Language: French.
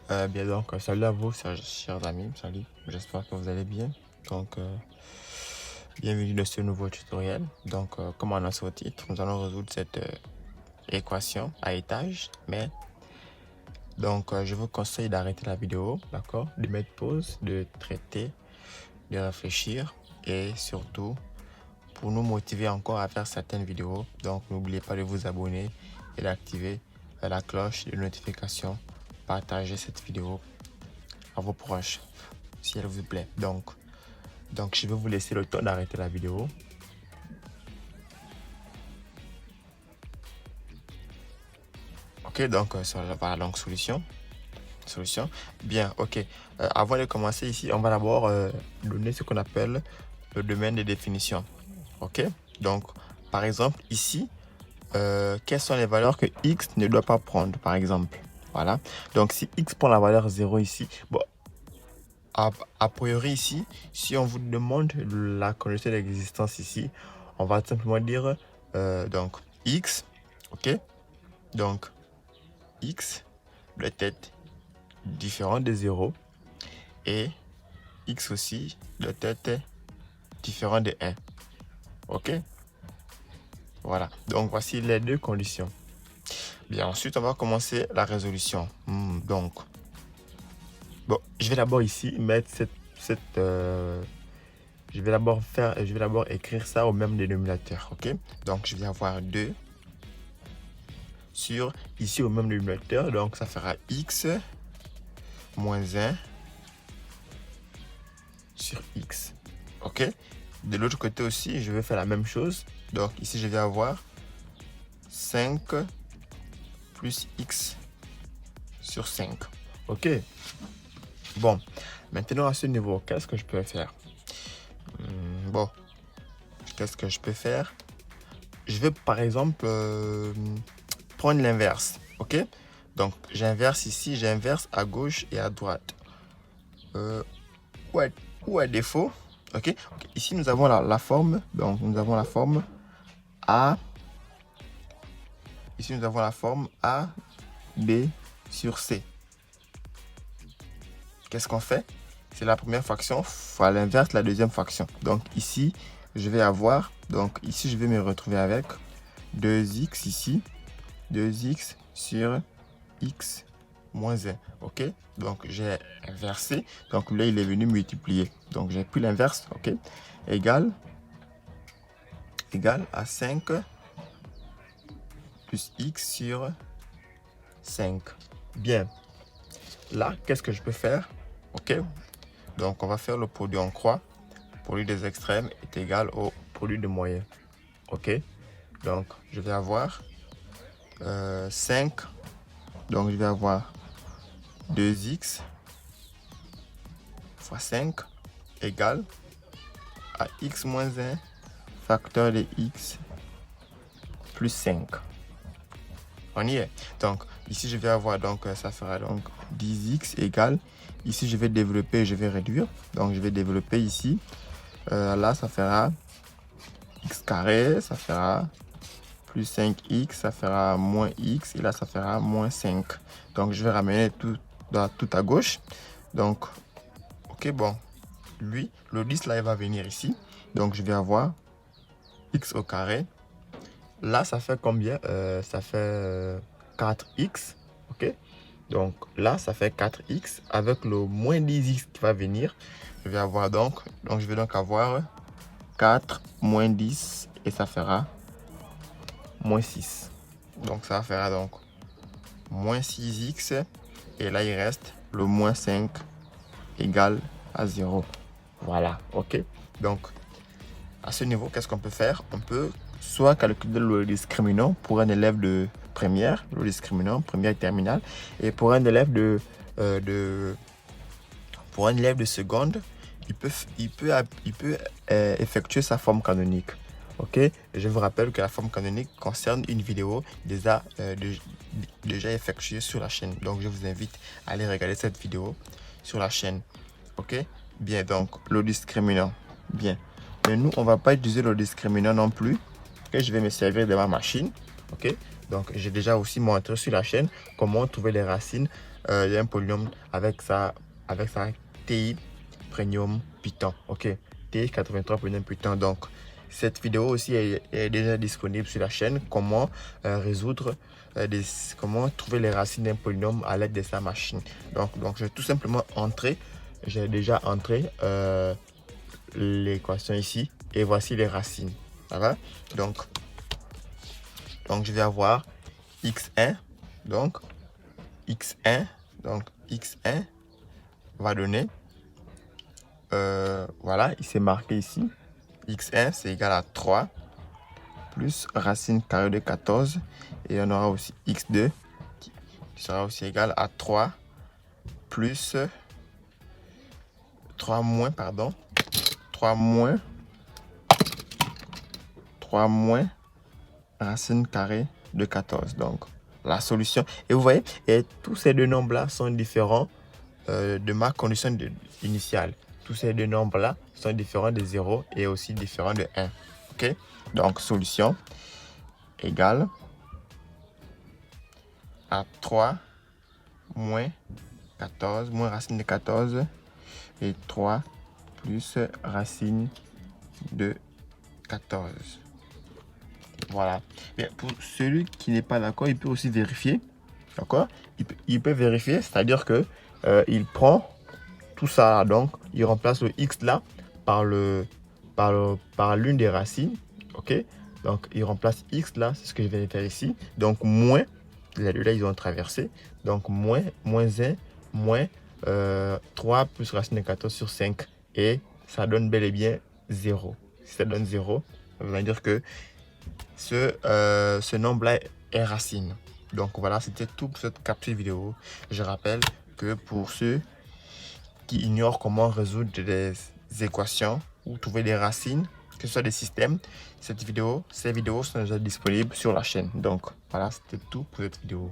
Bien donc, salut à vous, chers amis, salut, j'espère que vous allez bien. Donc, bienvenue dans ce nouveau tutoriel. Donc, comme annoncé au titre, nous allons résoudre cette équation à étage, mais donc, je vous conseille d'arrêter la vidéo, d'accord, de mettre pause, de traiter, de réfléchir et surtout pour nous motiver encore à faire certaines vidéos. Donc, n'oubliez pas de vous abonner et d'activer la cloche de notification. Partagez cette vidéo à vos proches si elle vous plaît. Donc je vais vous laisser le temps d'arrêter la vidéo. Ok, donc voilà, donc solution. Bien, ok. Avant de commencer ici, on va d'abord donner ce qu'on appelle le domaine de définition. Ok, donc par exemple ici, quelles sont les valeurs que x ne doit pas prendre, par exemple. Voilà, donc si x prend la valeur 0 ici, bon, a priori ici, si on vous demande la condition d'existence ici, on va simplement dire donc x, ok, donc x doit être différent de 0 et x aussi doit être différent de 1, ok, voilà, donc voici les deux conditions. Bien, ensuite on va commencer la résolution. Donc bon, je vais d'abord ici mettre je vais d'abord écrire ça au même dénominateur, ok? Donc, je vais avoir 2 sur, ici au même dénominateur, donc ça fera x moins 1 sur x, ok? De l'autre côté aussi, je vais faire la même chose. Donc, ici, je vais avoir 5 plus x sur 5, ok? Bon, maintenant à ce niveau, qu'est-ce que je peux faire? Bon, qu'est-ce que je peux faire? Je vais par exemple prendre l'inverse, ok? Donc j'inverse ici, j'inverse à gauche et à droite. Ou à défaut, ok? Ici nous avons la forme, donc nous avons la forme A. Ici nous avons la forme A, B sur C. Qu'est-ce qu'on fait? C'est la première fraction fois l'inverse, la deuxième fraction. Donc ici, je vais avoir, donc ici je vais me retrouver avec 2x ici, 2x sur x moins 1, ok? Donc j'ai inversé, donc là il est venu multiplier, donc j'ai pris l'inverse, ok? Égal à 5 plus x sur 5. Bien, là qu'est-ce que je peux faire? Ok, donc on va faire le produit en croix. Produit des extrêmes est égal au produit des moyens, ok? Donc je vais avoir 5, donc je vais avoir 2x fois 5 égale à x moins 1 facteur de x plus 5. On y est. Donc ici je vais avoir, donc ça fera donc 10x égale, ici je vais développer, je vais réduire, donc je vais développer ici, là ça fera x carré, ça fera plus 5x, ça fera moins x, et là ça fera moins 5. Donc je vais ramener tout à gauche. Donc ok, bon, lui le 10 là il va venir ici, donc je vais avoir x au carré. Là ça fait combien? Ça fait 4x, ok? Donc là ça fait 4x avec le moins 10x qui va venir. Je vais avoir donc je vais donc avoir 4 moins 10 et ça fera moins 6. Donc ça fera donc moins 6x et là il reste le moins 5 égale à 0. Voilà, ok. Donc à ce niveau, qu'est-ce qu'on peut faire? On peut soit calculer le discriminant pour un élève de première, le discriminant première et terminale, et pour un élève de seconde, il peut effectuer sa forme canonique. Ok, et je vous rappelle que la forme canonique concerne une vidéo déjà effectuée sur la chaîne. Donc je vous invite à aller regarder cette vidéo sur la chaîne. Ok, bien, donc le discriminant. Bien, mais nous on va pas utiliser le discriminant non plus. Ok, je vais me servir de ma machine. Ok, Donc, j'ai déjà aussi montré sur la chaîne comment trouver les racines d'un polynôme avec sa TI Premium Python. Ok, TI 83 Premium Python. Donc, cette vidéo aussi est déjà disponible sur la chaîne. Comment comment trouver les racines d'un polynôme à l'aide de sa machine. Donc je vais tout simplement entrer. J'ai déjà entré l'équation ici et voici les racines. Ça va? Donc je vais avoir x1. Donc x1 va donner voilà, il s'est marqué ici. x1 c'est égal à 3 plus racine carrée de 14. Et on aura aussi x2 qui sera aussi égal à 3 plus 3 moins racine carrée de 14. Donc la solution. Et vous voyez, et tous ces deux nombres-là sont différents de ma condition initiale. Tous ces deux nombres-là sont différents de 0 et aussi différents de 1. Ok? Donc solution égale à 3 moins 14, moins racine de 14 et 3 plus racine de 14. Voilà. Bien, pour celui qui n'est pas d'accord, il peut aussi vérifier. D'accord? Il peut vérifier, c'est-à-dire que il prend tout ça là, donc il remplace le x là par l'une des racines. Ok? Donc il remplace x là, c'est ce que je viens de faire ici. Donc moins, les deux là ils ont traversé. Donc moins 1, moins 3 plus racine de 14 sur 5. Et ça donne bel et bien 0. Si ça donne 0, ça veut dire que ce nombre-là est racine. Donc voilà, c'était tout pour cette capsule vidéo. Je rappelle que pour ceux qui ignorent comment résoudre des équations ou trouver des racines, que ce soit des systèmes, ces vidéos sont déjà disponibles sur la chaîne. Donc voilà, c'était tout pour cette vidéo.